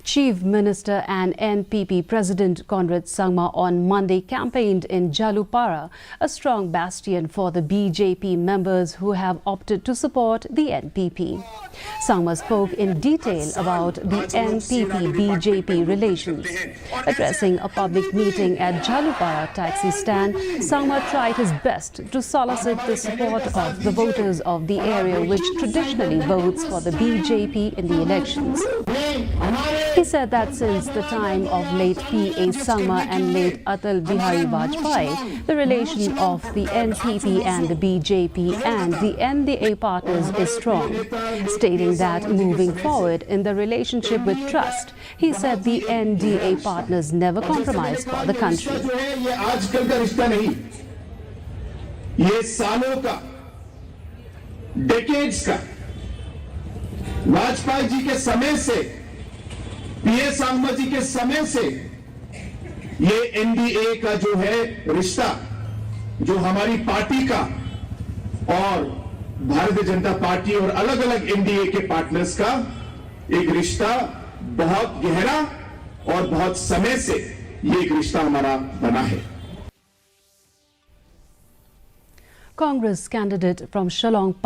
Chief Minister and NPP President Conrad Sangma on Monday campaigned in Jalupara, a strong bastion for the BJP members who have opted to support the NPP. Sangma spoke in detail about the NPP-BJP relations. Addressing a public meeting at Jalupara taxi stand, Sangma tried his best to solicit the support of the voters of the area which traditionally votes for the BJP in the elections. He said that since the time of late P.A. Sangma and late Atal Bihari Vajpayee, the relation of the NPP and the BJP and the NDA partners is strong. Stating that moving forward in the relationship with trust, he said the NDA partners never compromise for the country. ये सालों का, decades का, वाजपेयी जी के समय से, पीए सांगमा जी के समय से ये एनडीए का जो है रिश्ता, जो हमारी पार्टी का और भारतीय जनता पार्टी और अलग-अलग एनडीए के पार्टनर्स का एक रिश्ता बहुत गहरा और बहुत समय से ये एक रिश्ता हमारा बना है. Congress candidate from Shillong